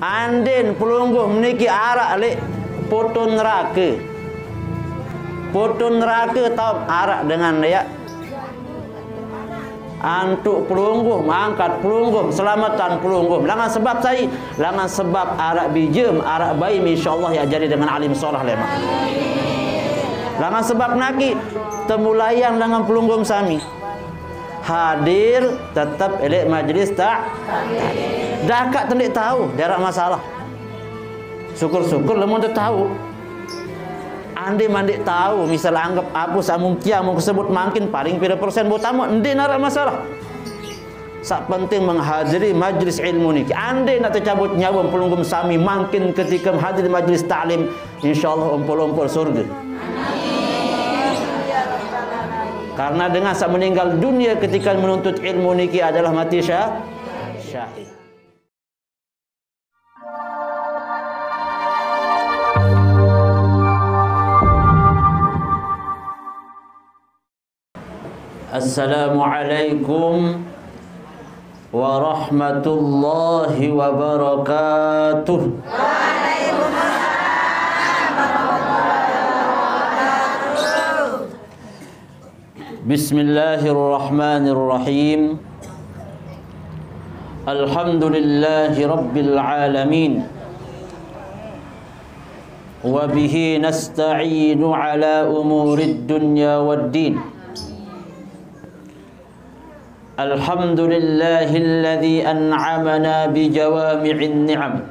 andin pelungguh meniki arak lek potong neraka. Potong neraka tahu arak dengan ya antuk pelungguh, mengangkat pelungguh, selamatan pelungguh. Langan sebab saya, langan sebab arak bijem, arak bayi insyaallah ya jadi dengan alim solah lemah. Langan sebab naki temulayan dengan pelungguh sami. Hadir tetap elek majlis tak. Dah kak tendik tahu, jarak masalah. Syukur-syukur lemon tu tahu. Andi mandik tahu, misal anggap apa samung kia mau sebut makin paling pira persen buat tamu, andi narak masalah. Sak penting menghadiri majlis ilmu ni. Andi nak tercabut nyawa pelunggum sami makin ketika menghadiri majlis ta'lim, insyaallah umpul-umpul surga. Karena dengan sak meninggal dunia ketika menuntut ilmu niki adalah mati syahid. Assalamualaikum warahmatullahi wabarakatuh. Bismillahirrahmanirrahim. Alhamdulillahi rabbil alamin. Wa bihi nasta'inu ala umurid dunya waddin. Alhamdulillahilladzi an'amana bijawami'in ni'am.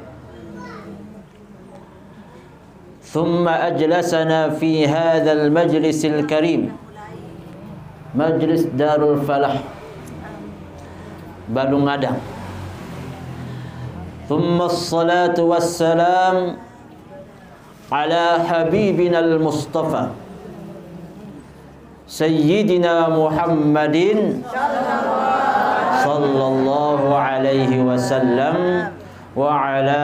Thumma ajlasana fi hadzal majlisil karim. Majlis Darul Falah Balung Adang. Thumma as-salatu was-salam ala habibina al-Mustafa Sayyidina Muhammadin sallallahu alaihi wasallam wa ala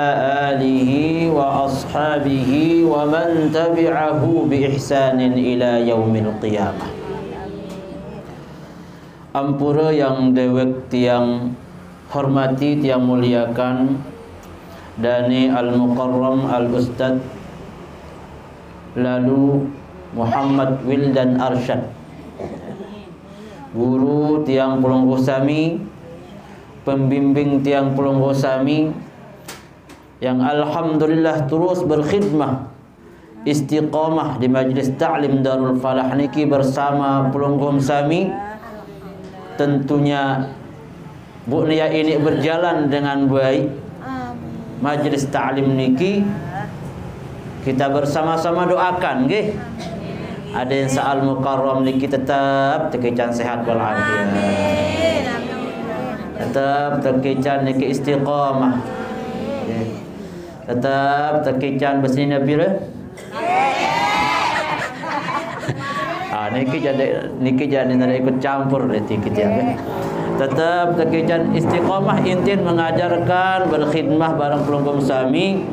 alihi wa ashabihi wa man tabi'ahu bi ihsanin ila yaumil qiyamah. Ampura yang dewek tiang hormati, tiang muliakan Dani Al-Mukarram Al-Ustad lalu Muhammad Wildan Arsyad, guru tiang pelungguh sami, pembimbing tiang pelungguh sami yang alhamdulillah terus berkhidmah istiqamah di majlis ta'lim Darul Falah niki bersama pelungguh sami. Tentunya Bu Nia ini berjalan dengan baik. Majlis ta'lim niki kita bersama-sama doakan nggih. Ada yang sa'al mukarram niki tetap tekican sehat walafiat. Tetap tekican niki istiqamah. Tetap tekican bersih Nabi niki jadi nak ikut campur dikit ya. Tetap tekican istiqamah intin mengajarkan berkhidmah bareng pelungguh sami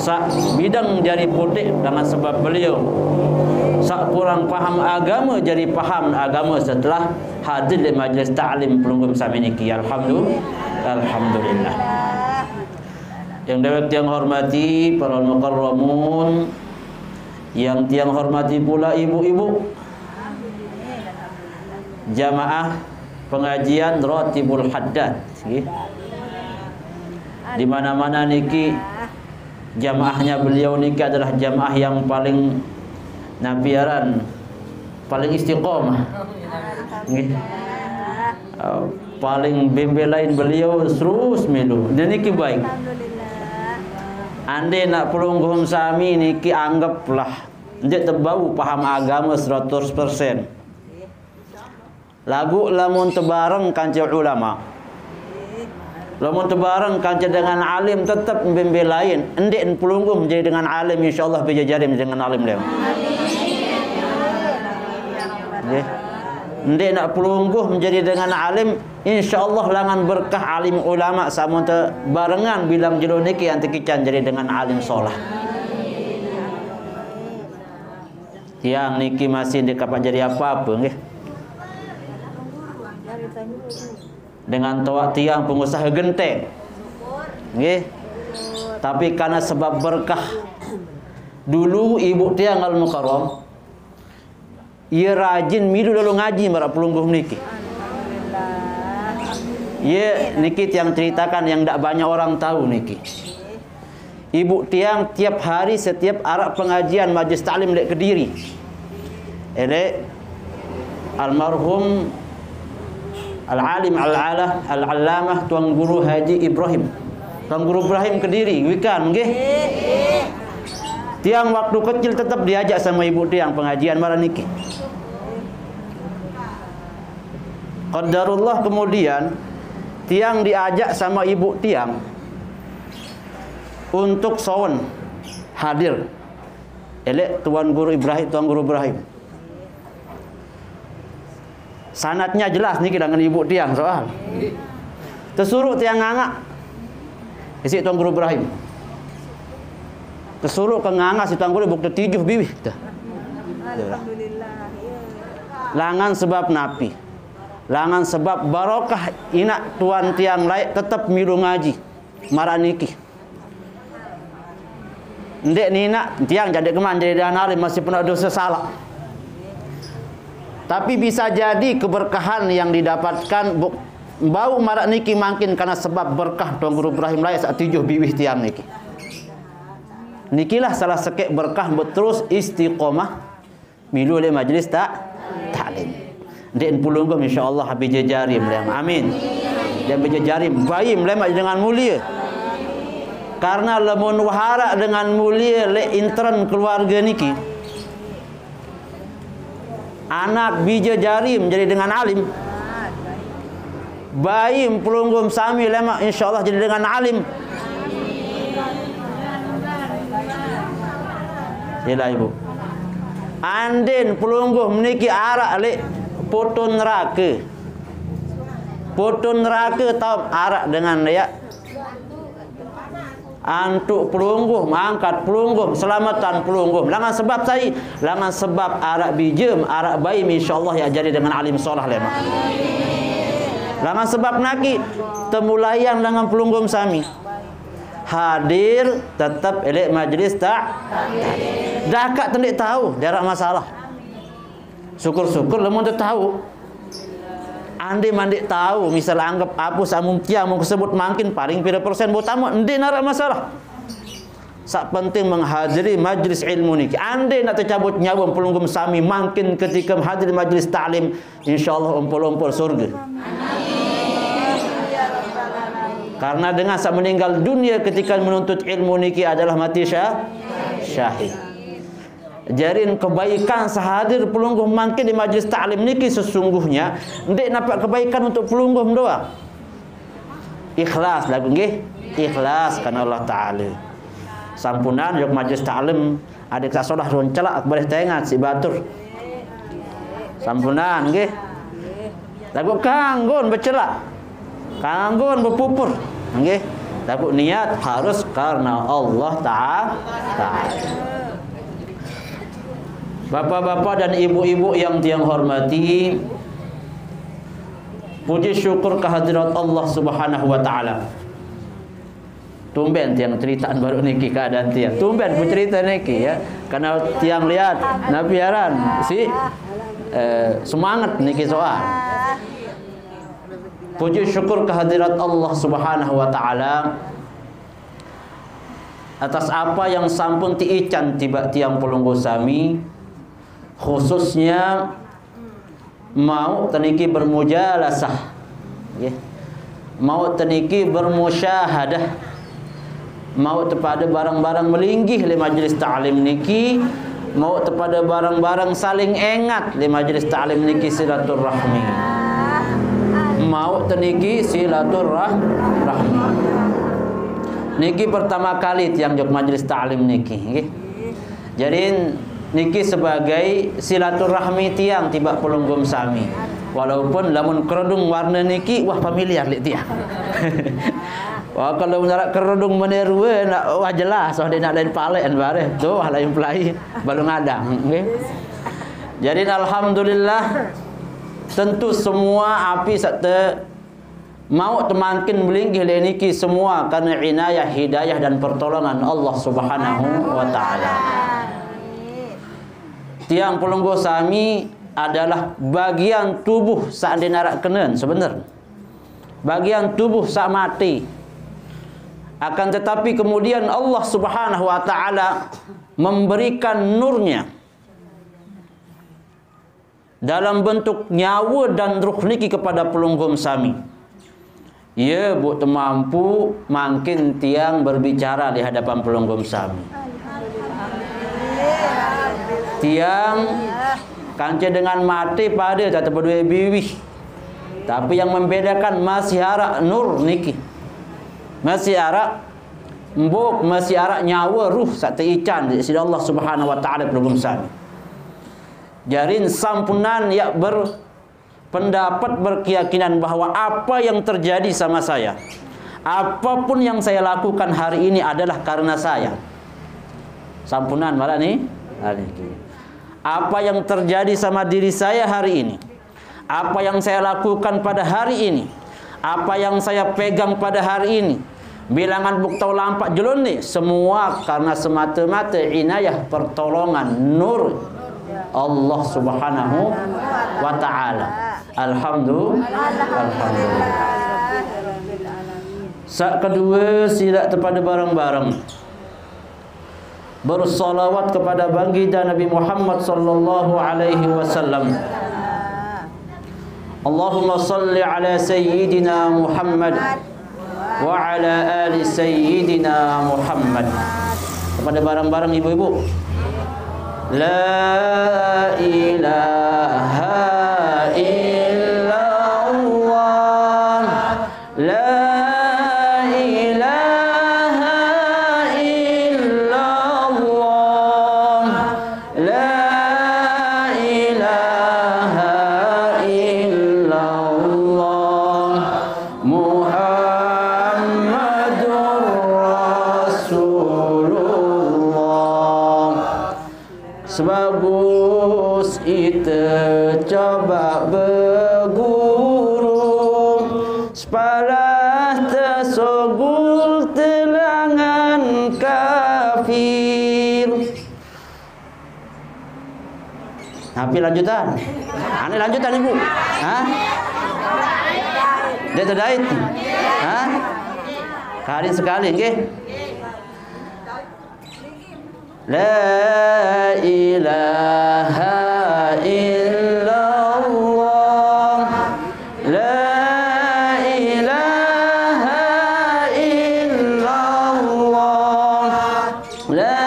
sak bidang jari putih dengan sebab beliau sak kurang paham agama jadi paham agama setelah hadir di majlis ta'lim pelungguh sami niki. Alhamdulillah. Yang dewek tiang hormati para mukarramun, yang tiang hormati pula ibu-ibu jamaah pengajian Ratibul Haddad di mana-mana niki jamaahnya beliau niki adalah jamaah yang paling nabiaran, paling istiqomah, paling bembelain beliau terus milu dan niki baik. Ande nak pelungguh sami niki anggaplah dia terbau paham agama 100%. Lagu lamun tebareng kancil ulama, lamun tebareng kancil dengan alim tetap membelain. Ende pelungguh menjadi dengan alim insyaallah berjajari dengan alim dia. Ende nak pelungguh menjadi dengan alim insyaallah langan berkah alim ulama sama barengan bilang jero niki yang tekican jadi dengan alim solah. Tiang niki masih dekapan jadi apa-apa nggih. Dengan toak tiang pengusaha genteng. Nggih. tapi karena sebab berkah. Dulu ibu tiang Al-Mukarram ia rajin milu lalu ngaji marak pelungguh niki. Ia niki tiang ceritakan yang tak banyak orang tahu niki. Ibu tiang tiap hari setiap arak pengajian majlis taklim dek Kediri. Almarhum Al-Alim Al-Allamah Tuan Guru Haji Ibrahim. Tuan Guru Ibrahim Kediri, wikan nggih. Tiang waktu kecil tetap diajak sama ibu tiang pengajian marah niki. Qadarullah kemudian tiang diajak sama ibu tiang untuk sawan hadir. Tuan Guru Ibrahim. Sanatnya jelas niki dengan ibu tiang soal. Tersuruh tiang ngangak. Isi Tuan Guru Ibrahim. Tersuruh ke ngangak si Tuan Guru bukti 7 biwih. Alhamdulillah. Langan sebab napi. Langan sebab barokah inak tuan tiang lain tetap milu ngaji. Maraniki. Ndek nina tiang jadi keman jadi danari masih pernah dosa salah. Tapi bisa jadi keberkahan yang didapatkan bau marak niki makin karena sebab berkah Tuan Guru Ibrahim lain saat 7 biwih tiang niki. Nikilah salah sekek berkah terus istiqomah milu le majlis taklim. Ndek pulunggum insyaallah habis jajarim lem. Amin. Dan berjajarim bayi melemak dengan mulia. Karena lemun wahara dengan mulia le intern keluarga niki. Anak bija jarim jadi dengan alim. Bayi pelunggum sami lemak insyaallah jadi dengan alim. Sila ibu. Andin pelungguh meniki arak le potun neraka. Potun neraka tahu arak dengan dia. Antuk pelungguh, mangkat pelungguh, selamatan pelungguh. Langan sebab saya, langan sebab arak bijem, arak bayi insyaallah ya jadi dengan alim solah lemak. Langan sebab naki temulayan dengan pelungguh sami. Hadir tetap elek majlis dah kak tendik tahu jarak masalah. Syukur-syukur lemun tu tahu. Andi mandik tahu misal anggap apa samun tiang mau sebut makin paling pira persen bu tamu andi narak masalah. Sak penting menghadiri majlis ilmu ni. Andi nak tercabut nyawa pelunggum sami makin ketika menghadiri majlis taklim insyaallah umpul-umpul surga. Karena dengan saat meninggal dunia ketika menuntut ilmu niki adalah mati syahid. Jarin kebaikan sehadir pelungguh makin di majlis taklim niki sesungguhnya ndik nampak kebaikan untuk pelungguh doang. Ikhlas lagu nggih, ikhlas karena Allah taala. Sampunan jok majlis taklim adik sasolah roncelak boleh tengah si batur. Sampunan nggih. Lagu kanggon becelak. Kanggon berpupur. Nggih. Lagu niat harus karena Allah taala. Bapak-bapak dan ibu-ibu yang tiang hormati, puji syukur kehadirat Allah Subhanahu wa taala. Tumben tiang ceritaan baru niki keadaan tiang. Tumben bercerita niki ya. Karena tiang lihat nabiaran si semangat niki soal. Puji syukur kehadirat Allah Subhanahu wa taala atas apa yang sampun tiican tiba tiang pelungguh sami. Khususnya mau teniki bermujalasah, ya. Mau teniki bermusyahadah, mau kepada barang-barang melinggih di majlis ta'lim niki, mau kepada barang-barang saling ingat di majlis ta'lim niki silaturahmi, mau teniki silaturahmi. Niki pertama kali tiang jok majlis ta'lim niki, ya. Jadi niki sebagai silaturahmi tiang tiba pelunggum sami. Walaupun lamun kerudung warna niki wah familiar li tiang. Wah kalau nak kerudung menerue nak wah jelas wah dia nak lain palen bare tu wah lain pelai baru ngadang nggih. Jadi alhamdulillah tentu semua api sate Maut makin melinggih leniki semua karena inayah, hidayah dan pertolongan Allah Subhanahu wa taala. Tiang pelungguh sami adalah bagian tubuh saat dinarak kenen sebenarnya. Bagian tubuh saat mati. Akan tetapi kemudian Allah Subhanahu wa taala memberikan nurnya dalam bentuk nyawa dan ruh niki kepada pelungguh sami. Ya, bu mampu makin tiang berbicara di hadapan pelungguh sami. Tiang kanca dengan mati pada tak berdua biwih. Tapi yang membedakan masih arak nur niki. Masih arak mbok, masih arak nyawa ruh sak teican di sisi Allah Subhanahu wa taala pelungguh sami. Jarin sampunan ya pendapat berkeyakinan bahwa apa yang terjadi sama saya, apapun yang saya lakukan hari ini adalah karena saya. Sampunan malah nih. Apa yang terjadi sama diri saya hari ini, apa yang saya lakukan pada hari ini, apa yang saya pegang pada hari ini, bilangan buktau lampak jelun nih, semua karena semata-mata inayah pertolongan nur Allah Subhanahu wa taala. Alhamdulillah. Sak kedua sila terpada bareng-bareng bersalawat kepada baginda Nabi Muhammad sallallahu alaihi wasallam. Allahumma salli ala sayyidina Muhammad wa ala ali sayyidina Muhammad. Kepada bareng-bareng ibu-ibu. La ilaha illallah, la ilaha illallah, la ilaha illallah, Muhammadur Rasulullah. Sebagus itu coba berguru, sepalah tersogul telangan kafir. Tapi lanjutan. Ini lanjutan ibu. Hah? Dia terdait. Hah? Kali sekali, nggih. La ilaha illallah, la ilaha illallah, la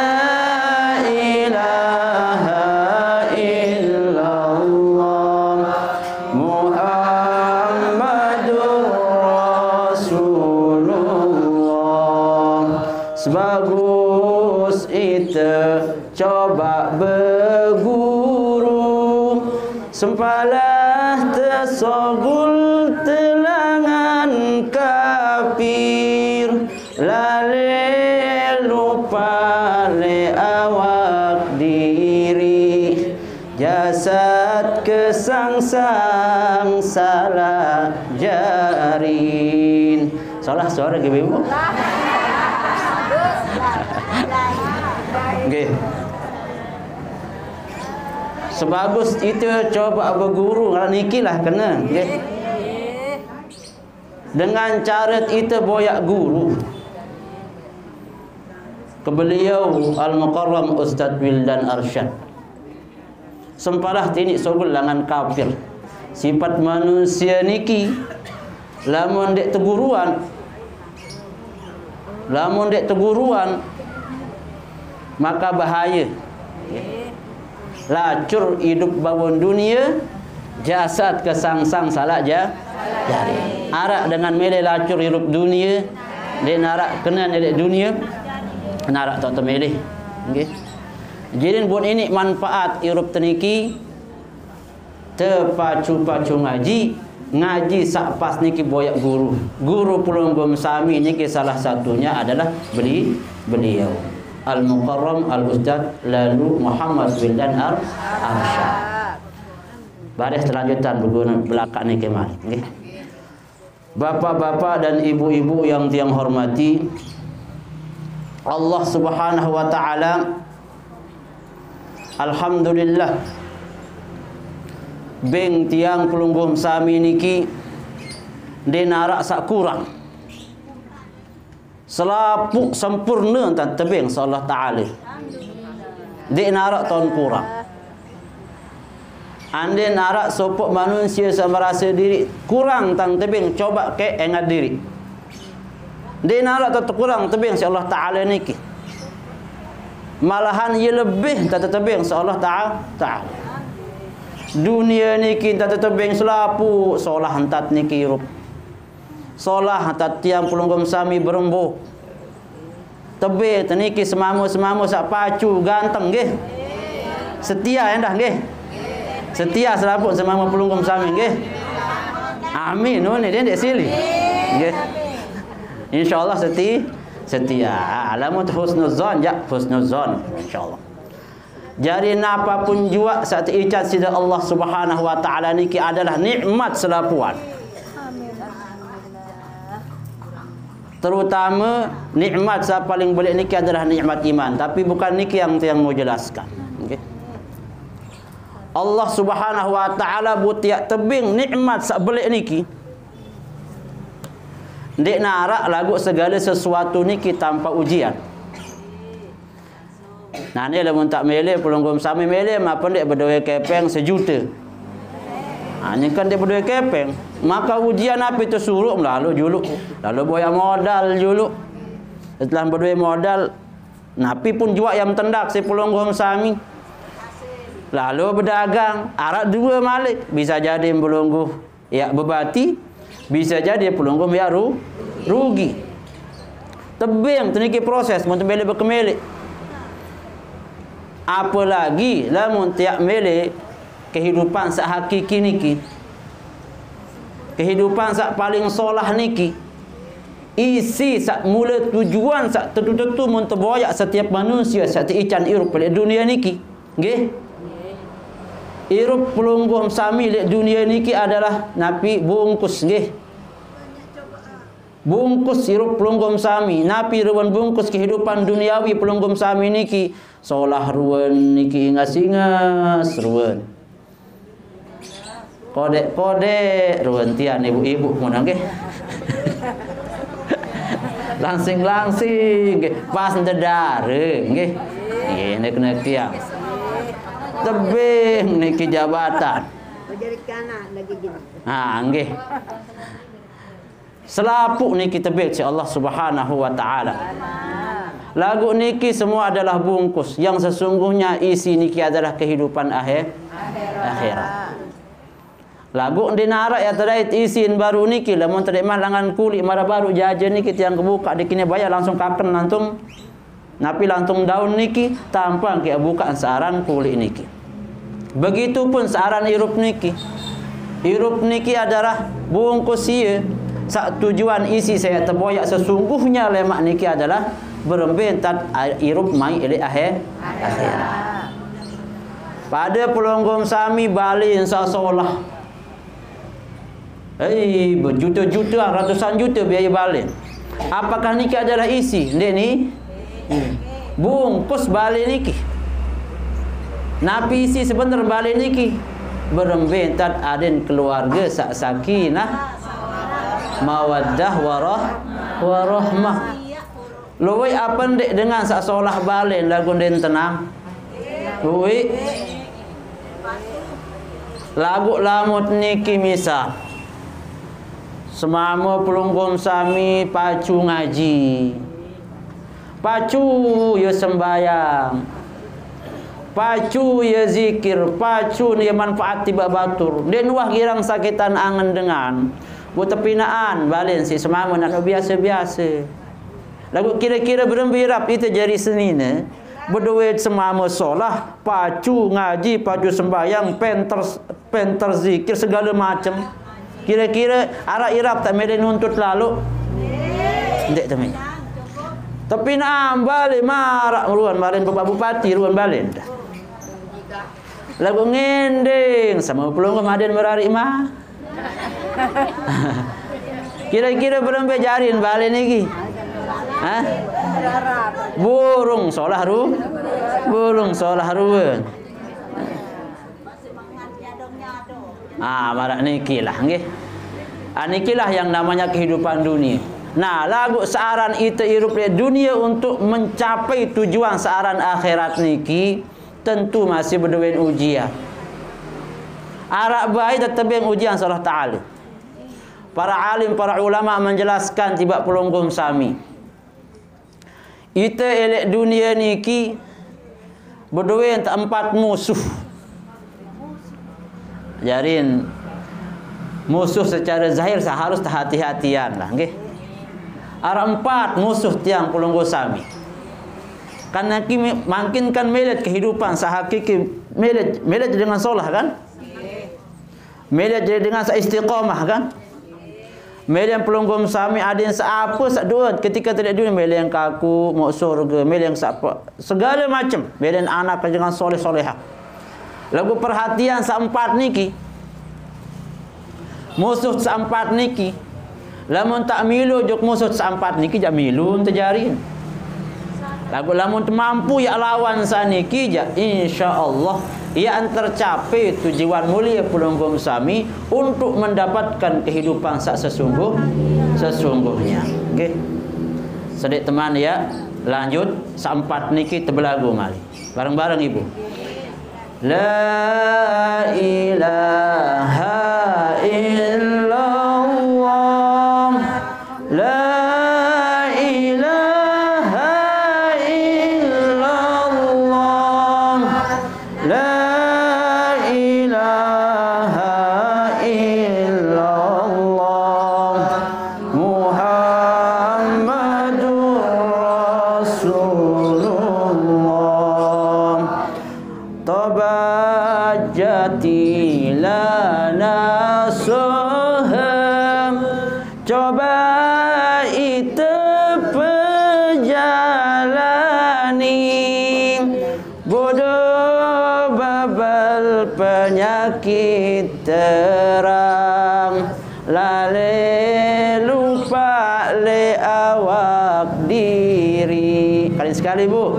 ilaha illallah, Muhammadur Rasulullah. Sebagus itu coba berguru, sempalah tersogul telangan kafir, lale lupa le awak diri, jasad kesangsang salah jarin. Salah suara ibu. Okay. Sebagus itu coba berguru, kalau nikilah kena. Okay. Dengan cara itu boyak guru ke beliau Al-Mukarram Ustaz Wildan Arsyad. Sempalah tinik sogul langan kafir. Sifat manusia niki lamun dek teguruan, maka bahaya. Lacur hidup bangun dunia, jasad kesangsang salah jari. Arak dengan meleh lacur hidup dunia, dia narak kena dari dunia, narak tak termeleh. Okay. Jadi buat ini manfaat hidup teniki, terpacu-pacu ngaji sak pas niki boyak guru pelungguh sami niki salah satunya adalah beliau Al-Mukarram Al-Ustaz lalu Muhammad Wildan Arsyad. Baris selanjutan berguna belakang niki mari nggih. Bapak-bapak dan ibu-ibu yang tiang hormati, Allah Subhanahu wa taala alhamdulillah beng tiang pelungguh sami niki denarak sak kurang selapuk sempurna tan tebing Allah taala denarak tahun kurang ande narak sopok manusia merasa diri kurang tang tebing coba ke ingat diri denarak tak kurang tebing si Allah taala niki malahan ia lebih tak tebing si Allah taala dunia niki tak tebing selapu seolah hantat niki rup seolah hantat tiang pelunggum sami berembuh tebing teniki semamu sak pacu ganteng nggih setia endah nggih setia selapu semamu pelunggum sami nggih amin ni dia sili nggih insyaallah setia alamat husnuzan ya husnuzan insyaallah. Jadi apapun jua saat icat sida Allah Subhanahu wa taala niki adalah nikmat selapuan. Terutama nikmat yang paling boleh niki adalah nikmat iman, tapi bukan niki yang mau jelaskan. Okay. Allah Subhanahu wa taala butiak tebing nikmat sak belik niki. Dek narak lagu segala sesuatu niki tanpa ujian. Nah ni lamun tak meleh pelunggum sami meleh apa dek berdua kepeng sejuta. Hanya kan dia berdua kepeng, maka ujian apa itu suruh lalu juluk, lalu boya modal juluk. Setelah berdua modal, napi pun jual yang tendak si pelunggum sami. Lalu berdagang, arak dua malik, bisa jadi pelungguh ya bebati, bisa jadi pelunggum ya rugi. Tebing teniki proses mun tembele berkemelik. Apalagi lamun tiak mele kehidupan sak hakiki niki, kehidupan sak paling solah niki, isi sak mula tujuan sak tentu-tentu mun terboyak setiap manusia sak ican irup pada dunia niki nggih irup pelungguh sami di dunia niki adalah napi bungkus nggih bungkus irup pelunggum sami napi ruan bungkus kehidupan duniawi pelunggum sami niki seolah ruan niki ingas-ingas ruan kode ruan tian ibu-ibu mun nggih langsing nggih pas ndedare nggih kena tiang tebing niki jabatan jadi kana lagi gini nggih selapuk niki tebing si Allah Subhanahu wa taala. Lagu niki semua adalah bungkus yang sesungguhnya isi niki adalah kehidupan akhirat. Lagu dinara ya tadait isin baru niki lamun tadi malangan kulit mara baru jajan niki tiang kebuka dikini bayar langsung kaken lantung napi lantung daun niki tampang ke buka saran kulit niki. Begitupun saran irup niki. Irup niki adalah bungkus ieu sak tujuan isi saya terboyak sesungguhnya lemak niki adalah berembentat irup mai ele akhirat. Pada pelunggum sami balik insasolah. Berjuta-juta, ratusan juta biaya balik. Apakah niki adalah isi? Ndek ni. Bungkus balik niki. Napi isi sebentar balik niki. Berembentat aden keluarga sak sakinah mawaddah warahmah. Luwi apa ndek dengan sak solah balen lagu den tenang. Luwi lagu lamut niki misal semama pelunggum sami pacu ngaji, pacu ya sembayang, pacu ya zikir, pacu ya manfaat tiba batur. Den wah girang sakitan angen dengan buat tepinaan balen si semama nak biasa-biasa. Lagu kira-kira berembirap itu jadi senina. Berduit semama solah, pacu ngaji, pacu sembayang, penter zikir segala macam. Kira-kira arah irap tak mede nuntut lalu. Ndek temen. Tepinaan balen marak ruan balen bapak bupati ruan balen. Lagu ngending sama pelunggum aden merari mah. Kira-kira berapa jarin balik niki? Hah? Burung solah ru. Burung solah ruwen. Marak niki lah nggih. Niki lah yang namanya kehidupan dunia. Nah, lagu searan itu hidup di dunia untuk mencapai tujuan searan akhirat niki tentu masih berduit ujian. Arak baik tetap yang ujian Allah Ta'ala. Para alim, para ulama menjelaskan tiba pelunggum sami. Ita elek dunia niki berduit empat musuh. Jarin musuh secara zahir seharus hati-hatian lah, nggih. Ada empat musuh tiang pelunggu sami. Karena makin kan melet kehidupan sahakiki melet dengan solah kan? Melet jadi dengan istiqamah kan? Melet pelunggu sami ada yang seapa sakdua ketika tidak dunia melet yang kaku mau surga, melet yang seapa segala macam, melet anak dengan soleh-solehah. Lagu perhatian seempat niki. Musuh seempat niki. Lamun tak milu jok musuh seempat niki jak milu terjarin. Lamun mampu ya lawan saniki jak insyaallah ia tercapai tujuan mulia pelunggum sami untuk mendapatkan kehidupan sak sesungguhnya. Okey. Sedik teman ya, lanjut seempat niki terbelagu mari. Bareng-bareng ibu. La ilaha illallah. La ilaha illallah. La ilaha illallah. Muhammadur Rasulullah. Tabajati lana sohem. Coba itu perjalani bodoh babal penyakit terang lale lupa le awak diri. Kali sekali bu.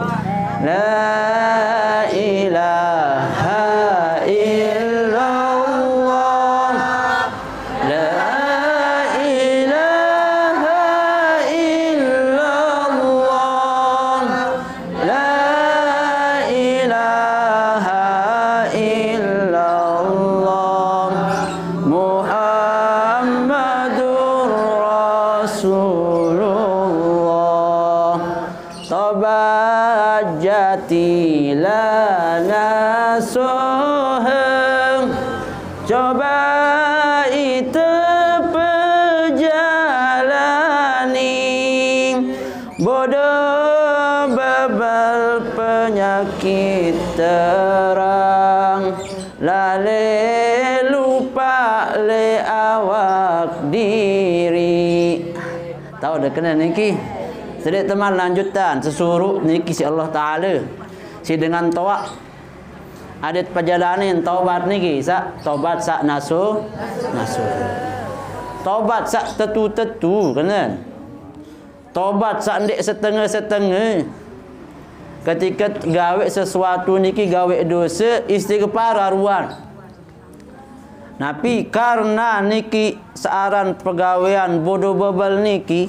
La ilaha illallah. La ilaha illallah. La ilaha illallah. Muhammadur Rasulullah. Tabajati lana sohem. Coba itu perjalani bodoh babal penyakit terang lale lupa le awak diri. Tahu dah kena niki. Sedik teman lanjutan sesuruh niki si Allah Ta'ala si dengan tawak adat perjalanan taubat niki sak taubat sak nasu taubat sak tetu kena taubat sak ndek setengah ketika gawe sesuatu niki gawe dosa istighfar haruan. Tapi karena niki searan pegawaian bodoh bebal niki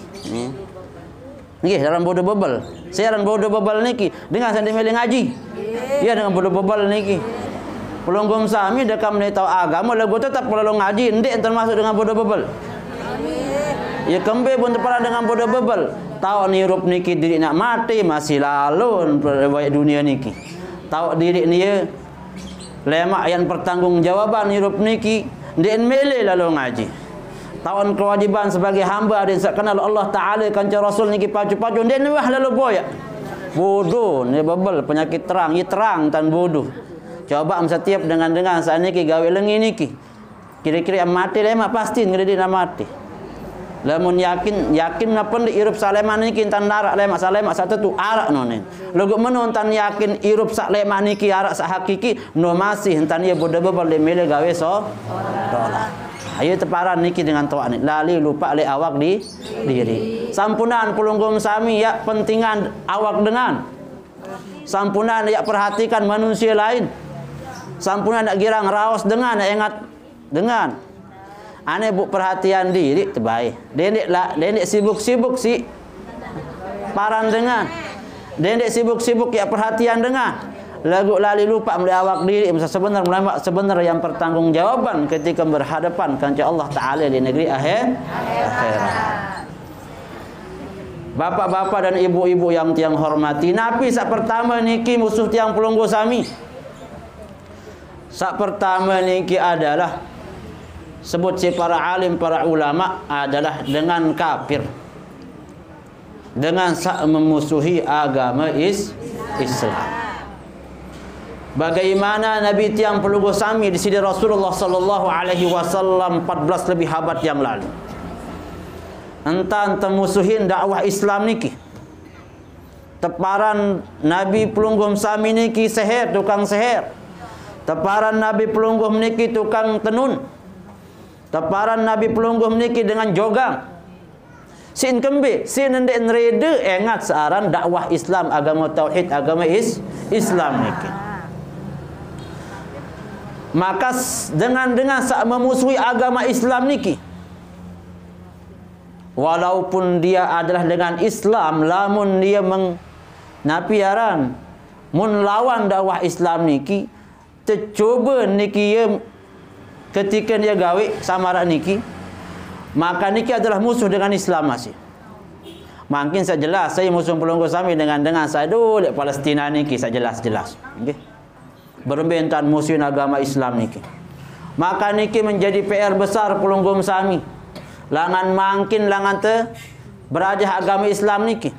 nggih dalam bodoh bebal. Siaran bodoh bebal niki dengan sandi meli ngaji. Ya dengan bodoh bebal niki. Pelunggum sami dekam ni tahu agama lagu tetap perlu ngaji ndek termasuk dengan bodoh bebal. Ya kembe pun terpara dengan bodoh bebal. Tahu ni rup niki diri nak mati masih lalun riwayat dunia niki. Tahu diri ni lemak yang pertanggungjawaban hidup niki ndek meli lalu ngaji. Tahun kewajiban sebagai hamba ada yang kenal Allah Ta'ala kanca Rasul niki pacu-pacu dia wah lalu boyak bodoh ni bebel penyakit terang ia terang tan bodoh. Coba setiap dengan saat niki gawe lengi niki kira-kira mati lemak pasti ngedi nak mati. Lamun yakin napa ndik irup saleman niki tan darak lemak salemak satu tu arak nonen. Logo menon tan yakin irup sak lemak niki arak sak hakiki no masih tan ia bodoh bebel de mele gawe so dolah. Ayo teparan niki dengan toa ni. Lali lupa le awak di diri. Sampunan pelunggum sami ya pentingan awak dengan. Sampunan ya perhatikan manusia lain. Sampunan nak girang raos dengan, nak ingat dengan. Ane bu perhatian diri terbaik. Dendek sibuk-sibuk si paran dengan. Dendek sibuk-sibuk ya perhatian dengan. Lagu lali lupa meli awak diri sebenar yang pertanggungjawaban ketika berhadapan dengan Allah Taala di negeri akhirat. Bapak-bapak dan ibu-ibu yang tiang hormati, napi sak pertama niki musuh tiang pelunggu sami. Sak pertama niki adalah sebut si para alim, para ulama adalah dengan kafir. Dengan sak memusuhi agama Islam. Bagaimana Nabi tiang pelunggu sami di sini Rasulullah sallallahu alaihi wasallam 14 lebih abad yang lalu. Entan temusuhin dakwah Islam niki. Teparan Nabi pelunggum sami niki seher, tukang seher. Teparan Nabi pelunggum niki tukang tenun. Teparan Nabi pelunggum niki dengan jogang. Sin kembe, sin ndek nrede engat searan dakwah Islam, agama tauhid, agama Islam niki. Maka dengan sak memusuhi agama Islam niki, walaupun dia adalah dengan Islam, lamun dia napiaran mun lawan dakwah Islam niki, tercuba niki ya ketika dia gawe samaran niki, maka niki adalah musuh dengan Islam masih. Makin saya jelas saya musuh pelunggu sami dengan saya dulu Palestina niki saya jelas. Okey. Berbentan musuhin agama Islam niki. Maka niki menjadi PR besar pelunggum sami. Langan makin langan berajah agama Islam niki.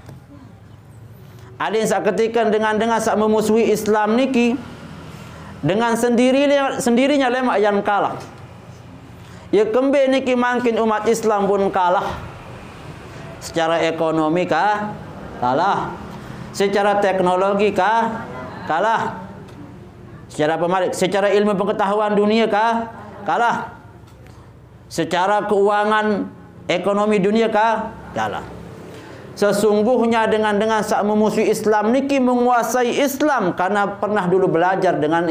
Adin sak ketika dengan sak memusuhi Islam niki, dengan sendirinya lemak yang kalah. Ya kembe niki makin umat Islam pun kalah. Secara ekonomi kalah. Secara teknologi kalah. Secara ilmu pengetahuan dunia kalah. Secara keuangan ekonomi dunia kalah. Sesungguhnya dengan sak memusuhi Islam niki menguasai Islam karena pernah dulu belajar dengan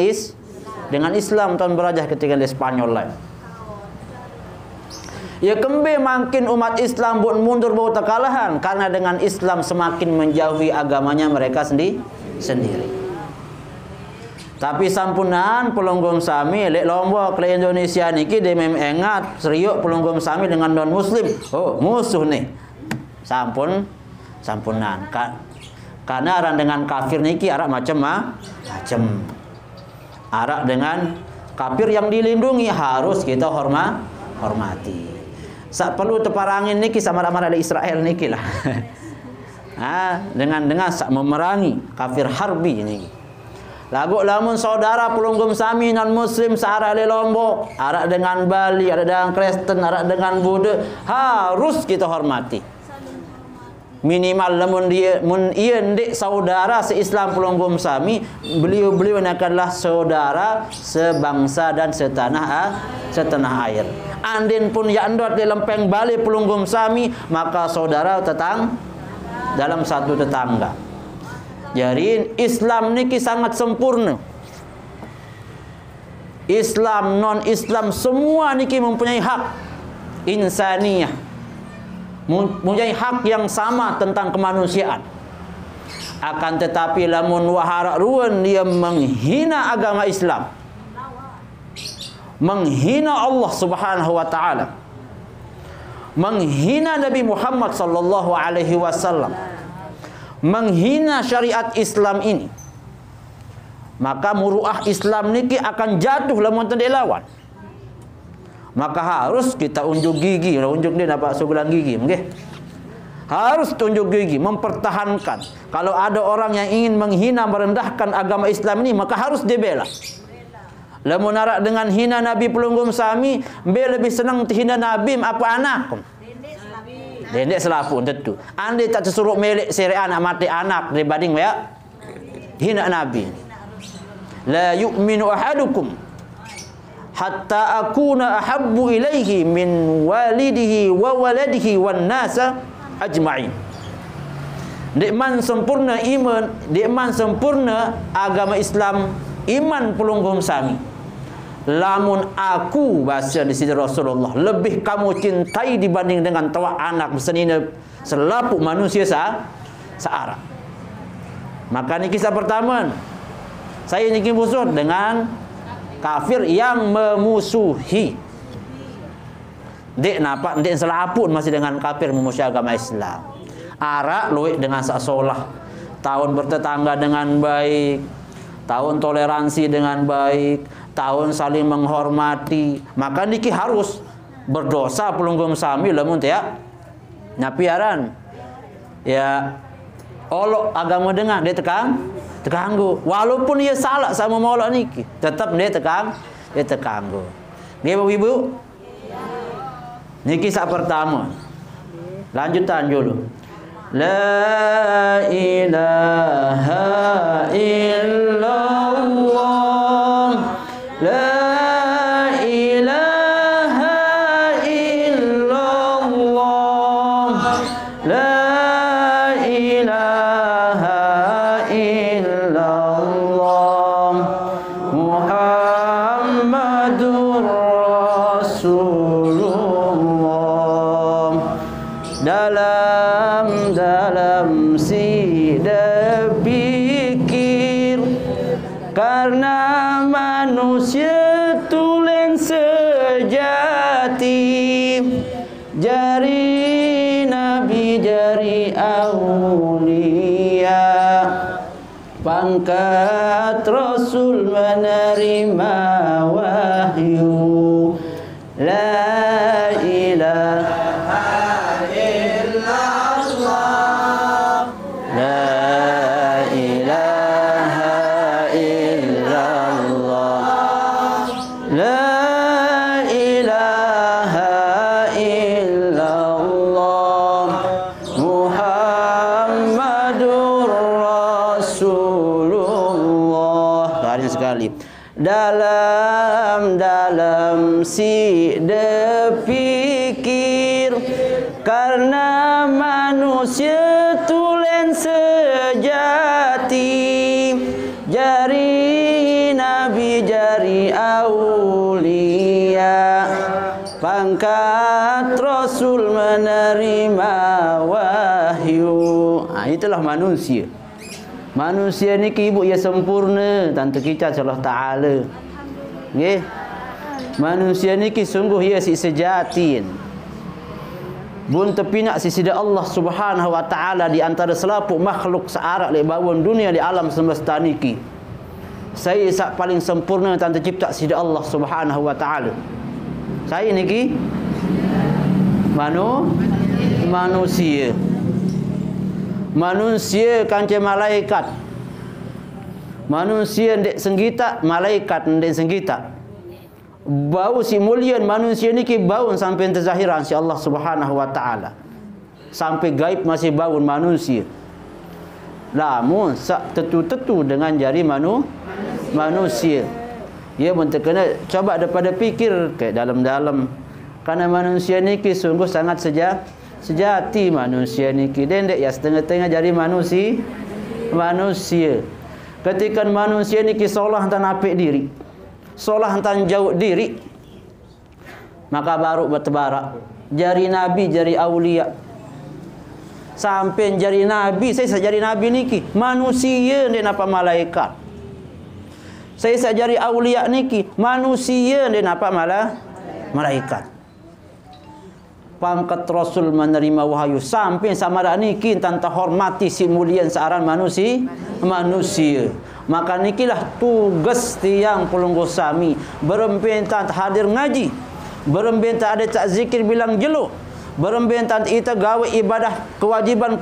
Islam tahun berajah ketika di Spanyol lah. Ya kembe makin umat Islam pun mundur bau kekalahan karena dengan Islam semakin menjauhi agamanya mereka sendiri. Tapi sampunan pelunggum sami lek Lombok le Indonesia niki dia mengingat seriuk pelunggum sami dengan non muslim. Oh, musuh nih. Sampunan. Karena orang dengan kafir niki arak macam. Arak dengan kafir yang dilindungi harus kita hormati. Sak perlu teparangin niki sama ada Israel niki lah. Dengan sak memerangi kafir harbi niki. Lagu lamun saudara pelunggum sami non muslim searah di Lombok, arak dengan Bali, ada dengan Kristen, arak dengan Buddha, harus kita hormati. Minimal lamun ia ndik saudara se-Islam pelunggum sami, beliau adalah saudara sebangsa dan setanah air. Andin pun ya endot di lempeng Bali pelunggum sami, maka saudara dalam satu tetangga. Jadi Islam niki sangat sempurna. Islam, non-Islam semua niki mempunyai hak insaniyah. Mempunyai hak yang sama tentang kemanusiaan. Akan tetapi lamun waharak ruan dia menghina agama Islam, menghina Allah Subhanahu wa taala, menghina Nabi Muhammad sallallahu alaihi wasallam, menghina syariat Islam ini, maka muruah Islam niki akan jatuh lamun teu dilawan. Maka harus kita unjuk gigi, unjuk dia dapat sugulan gigi, nggih. Harus tunjuk gigi, mempertahankan. Kalau ada orang yang ingin menghina, merendahkan agama Islam ini, maka harus dibela. Lamun narak dengan hina Nabi pelunggum sami, lebih senang hina Nabi apa anakum. Dendek selapu tentu. Anda tak tersuruh milik siri anak mati anak dibanding ya hina Nabi. La yu'minu ahadukum hatta akuna ahabbu ilaihi min walidihi wa waladihi wan nasa ajma'in. Dikman sempurna iman, dikman sempurna agama Islam, iman pelungguh sami. Lamun aku, bahasa di sini Rasulullah, lebih kamu cintai dibanding dengan tawa anak senina selapuk manusia searah. Maka ini kisah pertama. Saya ingin musuh dengan kafir yang memusuhi. Dek nampak, dek selaput masih dengan kafir memusuhi agama Islam. Arak luik dengan sasolah. Tahun bertetangga dengan baik. Tahun toleransi dengan baik. Tahun saling menghormati. Maka niki harus berdosa pelunggum sami lamun ya. Napiaran. Ya olok agama dengan dia terganggu. Walaupun dia salah sama molok niki, tetap dia terganggu. Nggih Ibu? Niki kisah pertama. Lanjutan dulu. La ilaha illallah. La ilaha illallah. La ilaha illallah. Muhammadur Rasulullah. Dalam sida pikir, karena manusia tulen sejati, jari nabi jari aulia, pangkat rasul menerima wahyu. La ilaha illallah. La ilaha illallah. La ilaha illallah. Muhammadur Rasulullah. Banyak sekali. Dalam si depikir, karena manusia tulen sejati, jari nabi jari aulia, pangkat rasul menerima wahyu. Itulah manusia. Manusia ni ibu ya sempurna tante kita Allah Taala. Nggih. Manusia ni sungguh ia si sejati. Bun tepinak si sida Allah Subhanahu wa taala di antara selapuk makhluk searak le bawon dunia di alam semesta niki. Saya sak paling sempurna tante cipta sida Allah Subhanahu wa taala. Saya niki manusia. Manusia kancing malaikat. Manusia ndek senggita, malaikat ndek senggita. Bau si mulian manusia niki bau sampai terzahiran si Allah Subhanahu wa taala. Sampai gaib masih bau manusia. Lamun sak tetu-tetu dengan jari manusia. Ia pun terkena coba daripada fikir ke dalam-dalam. Karena manusia niki sungguh sangat sejati manusia niki. Dendek ya setengah-tengah jari manusia. Ketika manusia niki seolah hantar apik diri, seolah hantar jauh diri, maka baru bertebarak jari nabi, jari aulia. Sampai jari nabi, saya jari nabi niki manusia dia napa malaikat. Saya jari aulia niki manusia dia napa malaikat. Pangkat rasul menerima wahyu sampai samara niki tanta hormati si mulian searan manusia. Maka nikilah tugas tiang pelungguh sami, berempentan hadir ngaji, berempentan ada tak zikir bilang jelo, berempentan kita gawe ibadah kewajiban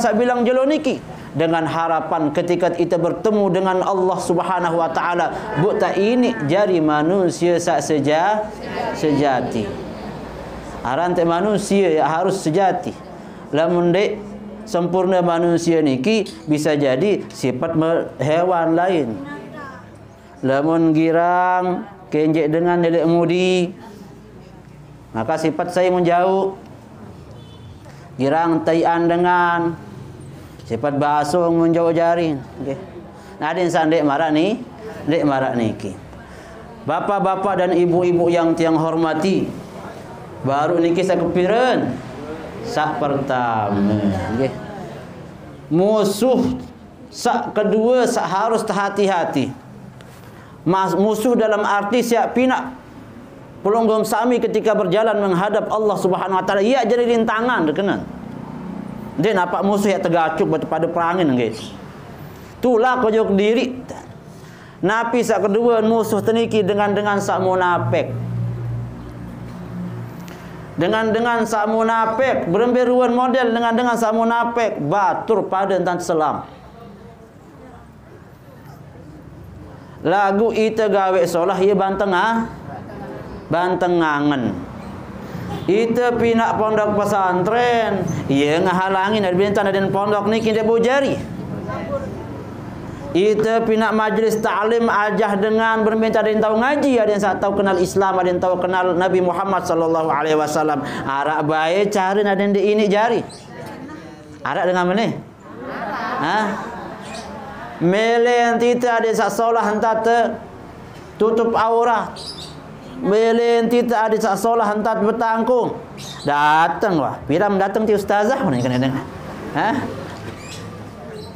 sak bilang jelo niki, dengan harapan ketika kita bertemu dengan Allah Subhanahu wa taala, buta ini jari manusia sak sejati. Rantai manusia harus sejati. Lamun dek sempurna manusia niki bisa jadi sifat hewan lain. Lamun girang kenjek dengan delik mudi, maka sifat saya menjauh. Girang taian dengan sifat basung menjauh jari. Okay. Nah, ada insan dek marak ni, dek marak niki. Bapak-bapak dan ibu-ibu yang tiang hormati, baru niki saya kepiren. Sak pertama, okay. Musuh sak kedua sak harus hati-hati. Musuh dalam arti siap pinak pelonggom sami ketika berjalan menghadap Allah Subhanahu wa taala, ia jadi rintangan dekenan. Dia nampak musuh yang tegacuk pada perangin guys. Tulah kojok diri. Napi sak kedua musuh teniki dengan sak munafik. Dengan sak munafik, beremberuan model dengan sak munafik, batur pada entan selam. Lagu ita gawe solah ia bantengangan. Ita pinak pondok pesantren, ia ngahalangin dari bintan dan pondok ni kita bujari. Ita pinak majlis ta'lim ajah dengan berminta ada yang tahu ngaji, ada yang tahu kenal Islam, ada yang tahu kenal Nabi Muhammad sallallahu alaihi wasallam. Arak baik cari ada yang ini jari. Arak dengan mana? Hah? Melen tita ada sak solah hentat tutup aurat. Melen tita ada sak solah hentat bertangkung. Datang wah, piram datang ti ustazah ni kena dengar. Hah?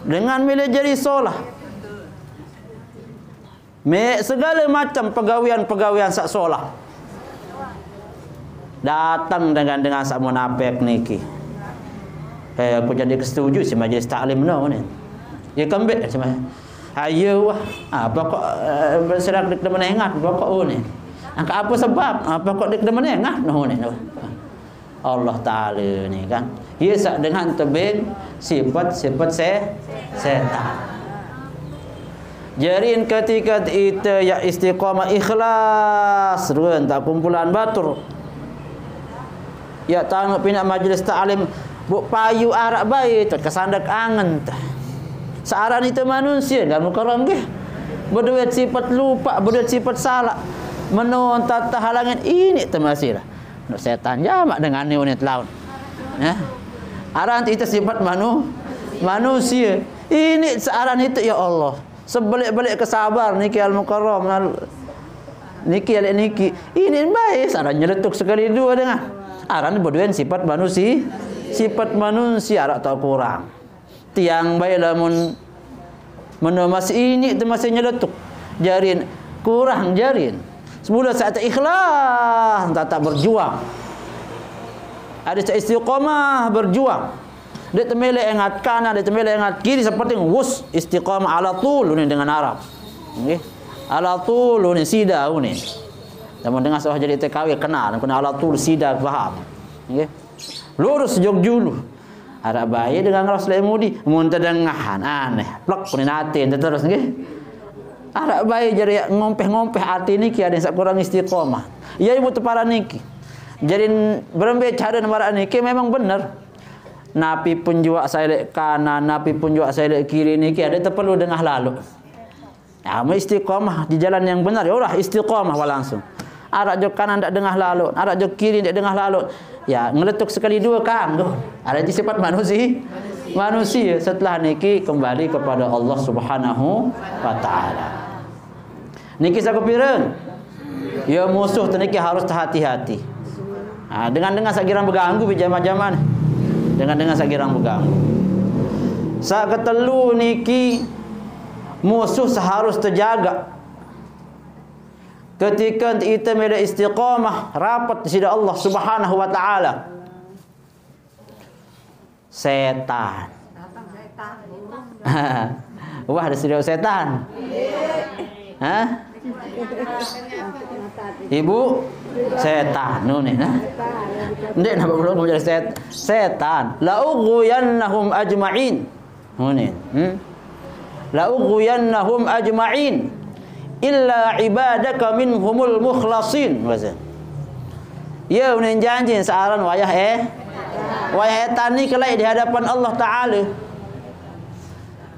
Dengan mele jadi solah. Segala macam pegawaian sak solah. Datang dengan sak munafik niki. Aku jadi setuju si majlis taklim no ni. Dia kembali macam ayo wah. Apa kok berserak dik demen ingat pokok ni. Angka apa sebab? Apa kok dik demen ingat no ni. Allah Taala ni kan. Ia sak dengan tebing sifat setan. Jarin ketika kita ya istiqamah ikhlas, ruan tak kumpulan batur. Ya tanggup pinak majlis ta'lim, buk payu arak baik, kesandak angen. Searan itu manusia, dan mukaram ke? Berduit sifat lupa, berduit sifat salah. Menun tata halangan ini termasih lah. Nak setan jamak dengan ni unit laun. Ya. Aran itu sifat manusia. Ini searan itu ya Allah. Sebalik-balik kesabar niki al-mukarram niki al-niki ini baik saran nyeletuk sekali dua dengan aran berduaan sifat manusia arak tak kurang tiang baik lamun menemas ini itu masih nyeletuk jarin kurang jarin semula saat ikhlas tak berjuang ada istiqamah berjuang. Dia temele ingat kanan, dia temele ingat kiri seperti wus istiqamah ala tul ni dengan Arab. Okey. Ala tul ni sida ni. Namun dengan soh jadi TKW kenal kena ala tul sida faham. Okey. Lurus jog julu. Arab bayi dengan Rasul Mudi mun tedengahan aneh. Plak kun natin terus nggih. Arab bayi jadi ngompeh-ngompeh hati niki ada yang kurang istiqamah. Ia ibu tepara niki. Jadi berembe cara nomor niki memang benar. Napi pun jua saya lek kanan, napi pun jua saya lek kiri niki ada terperlu dengah lalu. Ya, istiqamah di jalan yang benar ya ulah istiqamah langsung. Arak jok kanan ndak dengah lalu, arak jok kiri ndak dengah lalu. Ya, ngeletuk sekali dua kan. Ada sifat manusia. Setelah niki kembali kepada Allah Subhanahu wa taala. Niki sakupireng. Ya musuh teniki harus hati-hati. Dengan sakirang berganggu bijama-jaman. Dengan sakirang berganggu. Sak ketelu niki musuh seharus terjaga. Ketika kita mela istiqamah rapat di sisi Allah Subhanahu wa taala. Setan. Wah, ada sisi setan. Hah? Ibu setan nih nah. Ndek napa belum jadi setan. La ughwiyannahum ajma'in. Nih. La ughwiyannahum ajma'in illa ibadaka minhumul mukhlasin. Ya unin janji searan wayah etan ni kelai di hadapan Allah Taala.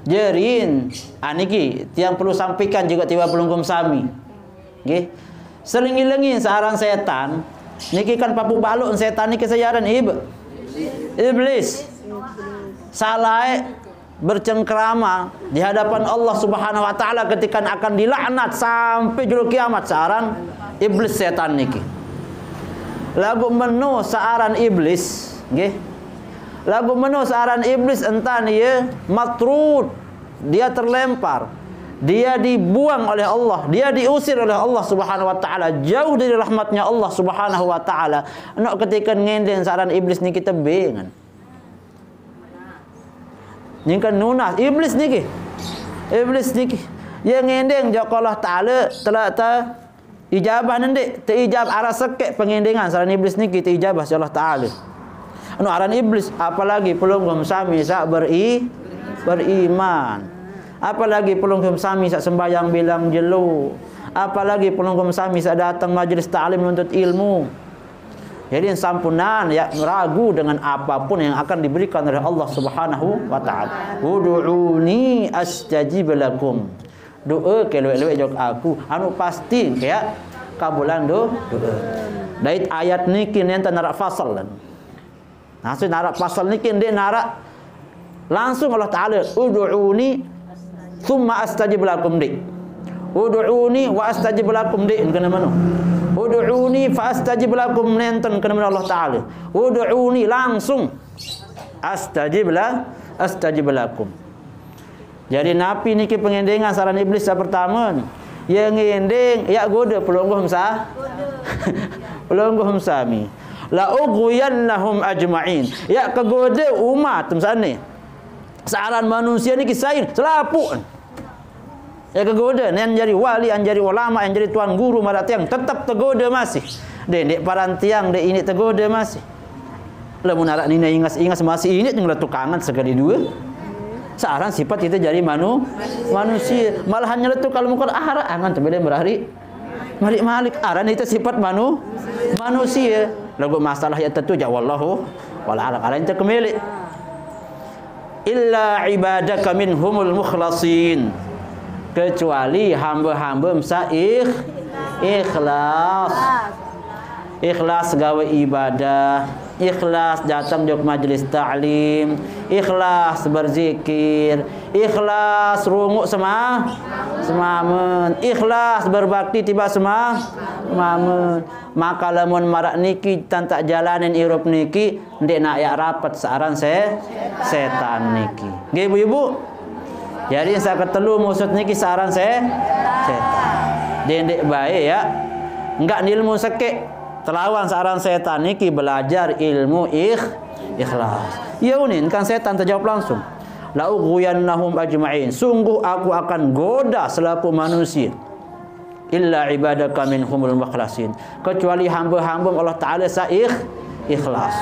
Jerin aniki tiang perlu sampaikan juga tiba pelunggum sami. Nggih. selengi-lengi searang setan niki kan papu baluk setan niki sayaran iblis salah bercengkrama di hadapan Allah Subhanahu wa taala ketika akan dilaknat sampai juru kiamat searan iblis setan niki. Lagu menu searan iblis nggih. Lagu menu searan iblis entan ya matrud, dia terlempar, dia dibuang oleh Allah, dia diusir oleh Allah Subhanahu wa taala, jauh dari rahmatnya Allah Subhanahu wa taala. Nok ketika ngendeng searan iblis niki tebe kan. Nyingkan nunas iblis niki. Iblis niki yang ngendeng joko Allah taala telah ijabah nende te ijab arah sekek pengendengan saran iblis niki te ijabah si Allah taala. Anu aran iblis apalagi pelunggum sami sak beriman. Apalagi pelunggum sami sak sembayang bilang jelu. Apalagi pelunggum sami sak datang majelis ta'lim menuntut ilmu. Jadi sampunan ya ragu dengan apapun yang akan diberikan oleh Allah Subhanahu wa taala. Ud'uni astajib lakum. Doa kelek-lek jok aku anu pasti ya kabulan doa. Dait ayat niki nenten narak fasal lan. Nasu narak fasal niki ndek narak langsung Allah taala ud'uni thumma astajib lakum dik. Ud'uni wa astajib lakum dik kena mano. Ud'uni fa astajib lakum nenten kena mano Allah taala. Ud'uni langsung astajib lakum. Jadi napi niki pengendengan saran iblis yang pertama. Yang ngendeng ya goda pelungguh sah. Pelungguh sami. La ughwiyannahum ajma'in. Ya kegoda umat temsane. Saran manusia niki sain selapuk. Ya kegoda yang jadi wali, yang jadi ulama, yang jadi tuan guru maratiang tetap tegoda masih. Dek parantiang dek ini tegoda masih. Lamun arak nina ingas masih ini jeung letukangan sekali dua. Searan sifat kita jadi manusia. Malahan nyeletuk kalau mukul arak angan tebede berhari. Malik aran itu sifat manusia. Lagu masalah ya tentu ja wallahu wala aran itu kemilik. Illa ibadaka minhumul mukhlasin. Kecuali hamba-hamba msa ikhlas. Ikhlas gawe ibadah, ikhlas datang jok majelis ta'lim, ikhlas berzikir, ikhlas runguk semamen, ikhlas berbakti tiba semamen. Maka lamun marak niki tantak jalanin irup niki ndek nak ya rapat searan setan niki. Nggih ibu-ibu? Jadi saya ketelu maksud niki searan setan. Dendek baik ya. Enggak ilmu sekek. Telawan seorang setan niki belajar ilmu ikhlas. Ya unin kan setan terjawab langsung. La ughwiyannahum ajma'in. Sungguh aku akan goda selaku manusia. Illa ibadaka minhumul mukhlasin. Kecuali hamba-hamba Allah Taala ikhlas.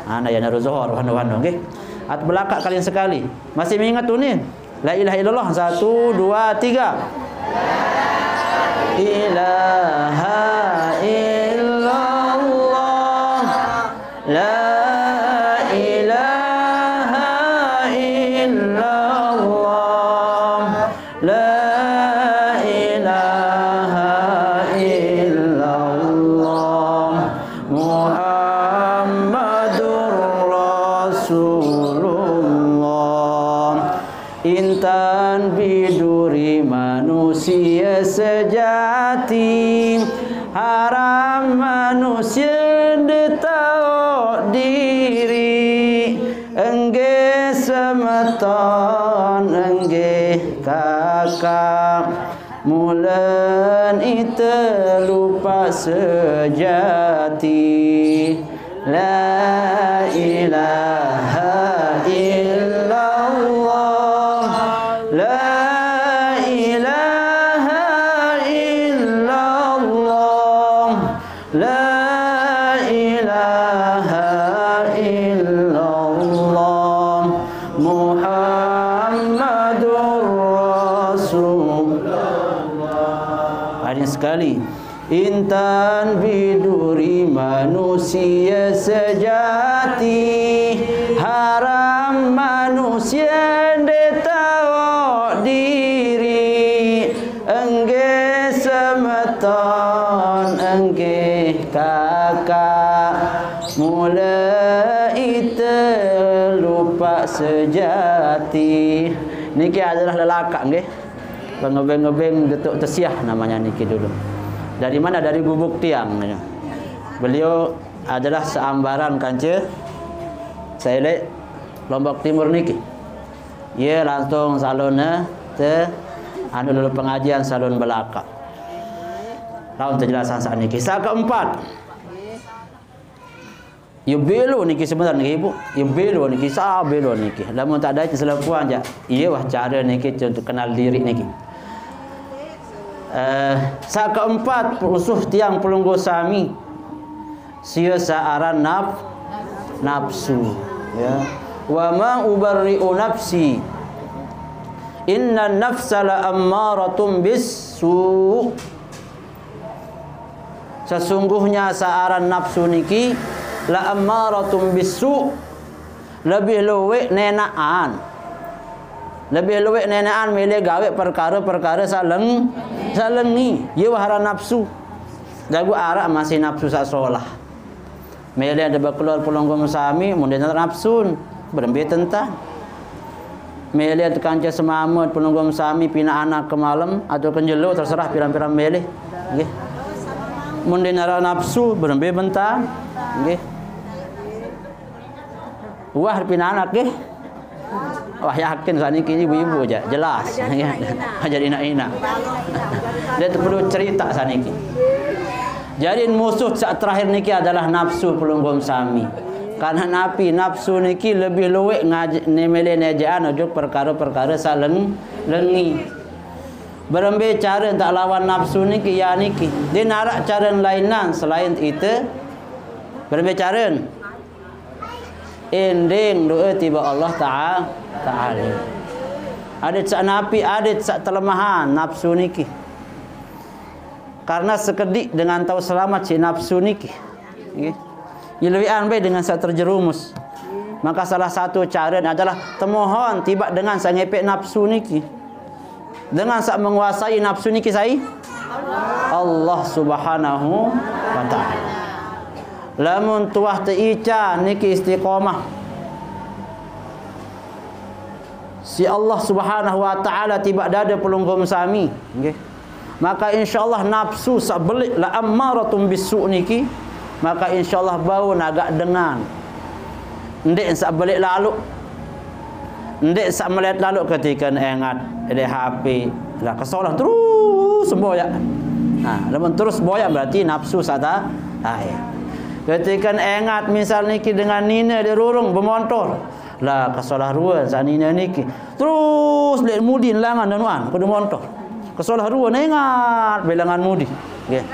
Ana ya naru zuhur wano nggih. At belakang kalian sekali. Masih mengingat tunin? La ilaha illallah 1 2 3. Ilaha illallah la ilaha illallah la ilaha illallah Muhammadur Rasulullah. Intan biduri manusia sejati, haram manusia detau diri, engge semeton engge kakak, mulen itu lupa sejati. La ilaha illallah la ilaha illallah la ilaha illallah Muhammadur Rasulullah. Ada sekali. Intan biduri manusia sejati, haram manusia detau diri, engge semeton sejati. Niki adalah lelakak nggih. Pengebeng-gebeng Datuk Tersiah namanya niki dulu. Dari mana? Dari Gubuk Tiang. Beliau adalah seambaran kanca saya lihat Lombok Timur niki. Ia langsung salonnya te anu dulu pengajian salon belakang. Lawan penjelasan saat niki. Kisah keempat. Ya belo niki sebenarnya ibu. Ya belo niki sah belo niki. Lamun tak ada selepuan aja. Iya wah cara niki untuk kenal diri niki. Saat keempat usuh tiang pelunggu sami. Sia saaran nafsu. Ya. Wa ma ubarri'u nafsi. Inna nafsa la ammaratum bis-su'. Sesungguhnya saaran nafsu niki la ammaratum bis-su', lebih luwek nenaan. Lebih luwek nenaan milih gawe perkara-perkara salengi. Ye wahara nafsu. Jago arak masih nafsu sak solah. Milih ada berkeluar pelonggong sami mun nafsun berembe tentang. Milih kanca semamut pelonggong sami pina anak ke malam atau kenjelo terserah pirang-pirang milih. Nggih. Mun dinara nafsu berembe bentang. Nggih. Wah pina anak nggih. Wah yakin saniki ibu-ibu aja jelas ya. Jadi ina-ina. Dia perlu cerita saniki. Jadi musuh saat terakhir niki adalah nafsu pelunggum sami. Karena nafsu niki lebih luwek nemele nejaan ujuk perkara-perkara salengi. Berembe cara tak lawan nafsu niki ya niki. Dia narak cara lainan selain itu. Berembe cara ending doa tiba Allah Ta'ala. Adet sak napi, adet sak telemahan nafsu niki. Karena sekedik dengan tahu selamat si nafsu niki. Nggih. Ya lebih anbai dengan sak terjerumus. Maka salah satu cara adalah temohon tiba dengan sak ngepek nafsu niki. Dengan sak menguasai nafsu niki sai Allah Subhanahu wa taala. Lamun tuah teica niki istiqomah. Si Allah Subhanahu wa taala tiba dada pelunggum sami, nggih. Maka insyaallah nafsu sabelik la ammaratum bisu niki, maka insyaallah bau agak dengan. Ndek sak belik lalu. Ndek sak melihat lalu ketika ingat ada HP, lah kesolah terus semboyak. Nah, lamun terus boyak berarti nafsu sata ai. Ketika ingat misal niki dengan nina di rurung bermotor. Lah kesolah ruan sa nina niki. Terus lihat mudin langan danuan kudu motor. Kesolah ruan ingat bilangan mudi. Nggih.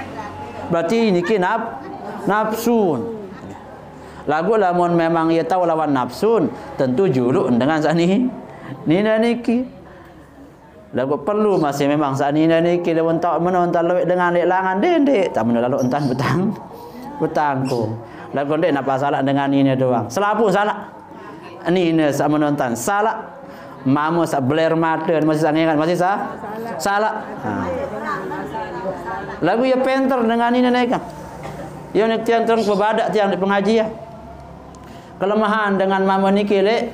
Berarti niki nafsun. Lagu lamun memang ia tahu lawan nafsun, tentu juluk dengan sani nina niki. Lagu perlu masih memang sani nina niki lamun tak menonton lewek dengan langan dendek, tak menolalu entan betangku. Lagu ndek napa salah dengan nina doang. Selapu salah. Nina sama menonton salah. Mama sak beler mata masih sangat masih salah. Lagu ya penter dengan ini naik. Ya nek tiang terus bebadak tiang di pengajian. Kelemahan dengan mama niki le.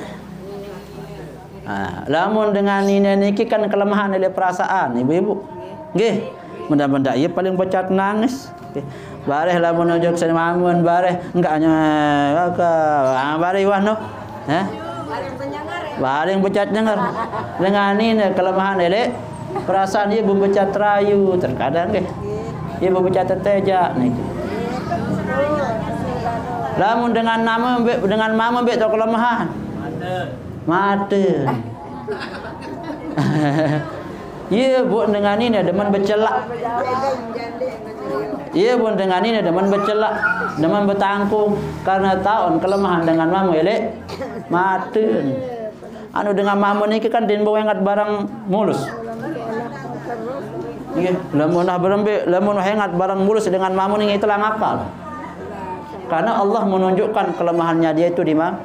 Lamun dengan ini niki kan kelemahan dari perasaan ibu-ibu. Nggih. Benda-benda ia paling becat nangis. Bareh lamun ojok sen mamun bareh enggak hanya bareh wano. Baring becat dengar. Dengan ini kelemahan elek perasaan dia becat rayu terkadang ke. Dia becat teteja nih. Lamun dengan mama mbek to kelemahan. Mate. Iya buat dengan ini demen bercelak. Iya pun dengan ini demen bercelak, demen bertangkung karena tahun kelemahan dengan mama elek mate. Anu dengan mama niki kan den bawa ingat barang mulus. Nggih, lamun berembe, lamun ingat barang mulus dengan mama niki telah ngapal. Karena Allah menunjukkan kelemahannya dia itu di mana?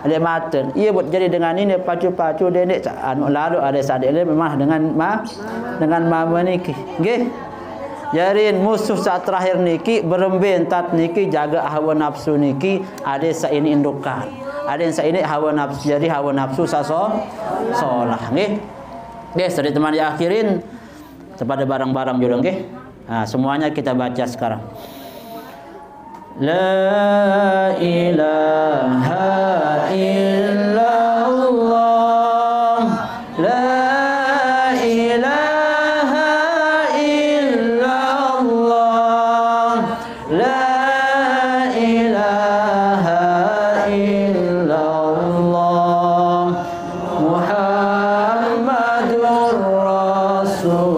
Di mata. Ia buat jadi dengan ini pacu-pacu dendek anu lalu ada sadik dia memang dengan mama niki. Nggih. Jarin musuh saat terakhir niki berembe entat niki jaga hawa nafsu niki ada sa ini indukan. Ada yang saini hawa nafsu, jadi hawa nafsu sasolah nggih. Nggih, sedaya teman diakhirin kepada barang-barang jodoh nggih. Nah, semuanya kita baca sekarang. La ilaha illallah, la ilaha illallah, la ilaha illallah, Muhammadur Rasulullah.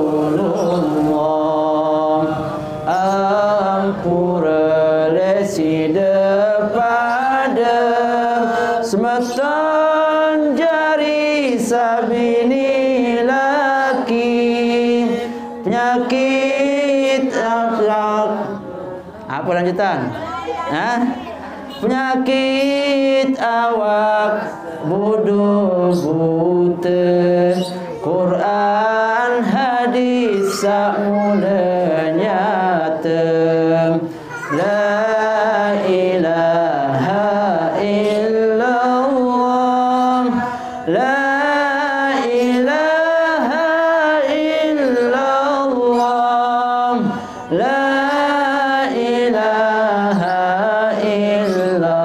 Ampura lesi depada semeton jari sabini laki penyakit apa lanjutan? Penyakit awak bodoh buta, Quran hadis sakmula nyata. La ilaha illallah, la ilaha illallah, la ilaha illallah,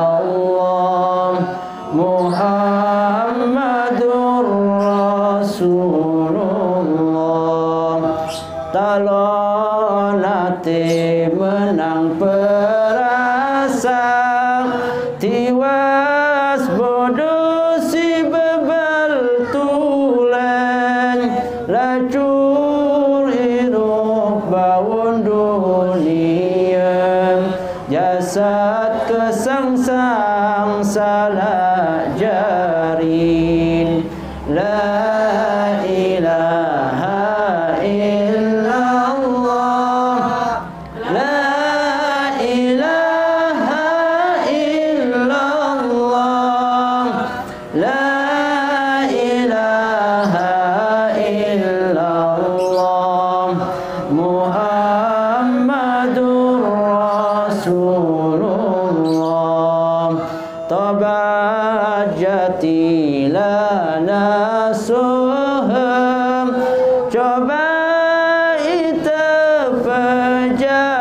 Muhammadur Rasulullah. Talonate menang perasa, tiwas bodoh si bebal tulen, lacur hidup bawon dunia, jasad kesangsang salah jarin. La ilaha illallah, la ilaha illallah, la ilaha illallah, Muhammadur Rasulullah. Tabat jati lana suham, coba itu perjalani,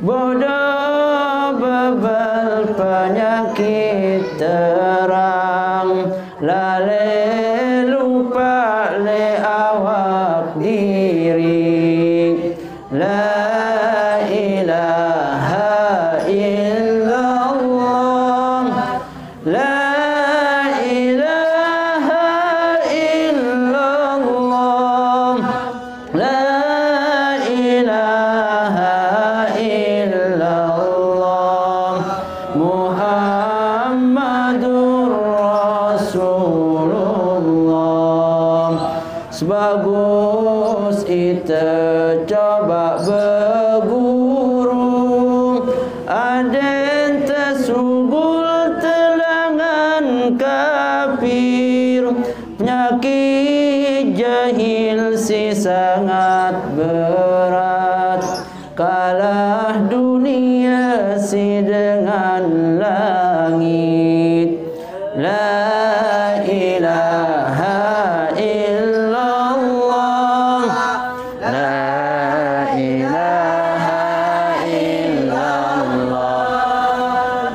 bodoh bebal penyakit terang, lale lupa le awak diri. La ilaha illallah, la ilaha illallah, la ilaha illallah, Muhammadur Rasulullah. Sebagus kita coba berguru, aden tersugul telangan kafir, penyakit jahil si sangat berat, kalah dunia si dengan langit. La ilaha illallah, la ilaha illallah,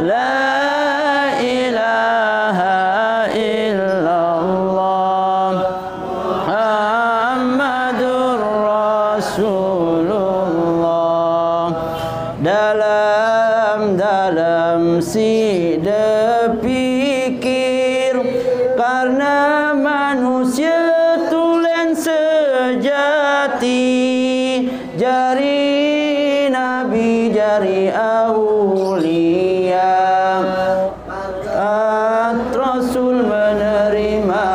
la ilaha illallah, Muhammadur Rasulullah. Dalam si dipikir, karena manusia tulen sejati, jari nabi jari aulia, Rasul menerima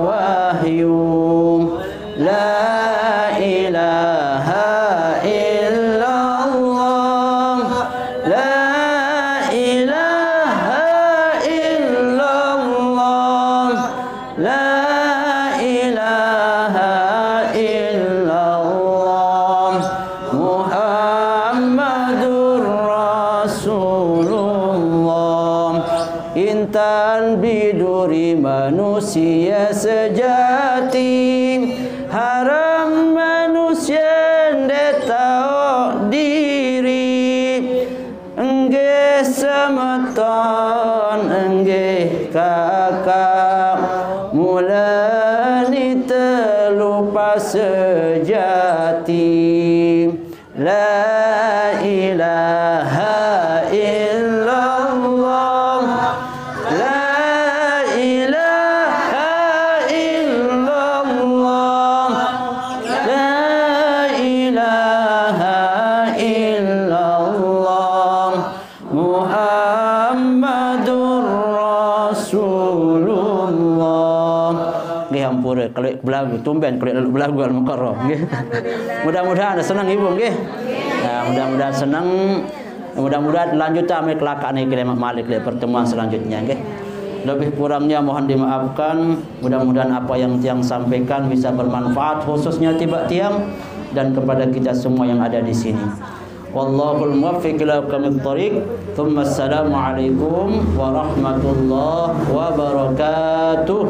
wahyu. La ilaha illallah, la ilaha illallah, la ilaha illallah, Muhammadur Rasulullah. sejati haram manusia ndak tahu diri enggih semeton enggih kakak mulani terlupa sejati la ilaha illallah la ilaha illallah la ilaha illallah Muhammadur Rasulullah. Nggih hampura kalau belagu tumben kalau belagu al-mukarram nggih. Mudah-mudahan senang ibu nggih. Ya, mudah-mudahan senang. Mudah-mudahan lanjutan ame kelakaan iki Malik le pertemuan selanjutnya nggih. Lebih kurangnya mohon dimaafkan. Mudah-mudahan apa yang tiang sampaikan bisa bermanfaat khususnya tiang dan kepada kita semua yang ada di sini. Wallahul muwaffiq ila aqwamit thoriq. Tsumma assalamu alaikum warahmatullahi wabarakatuh.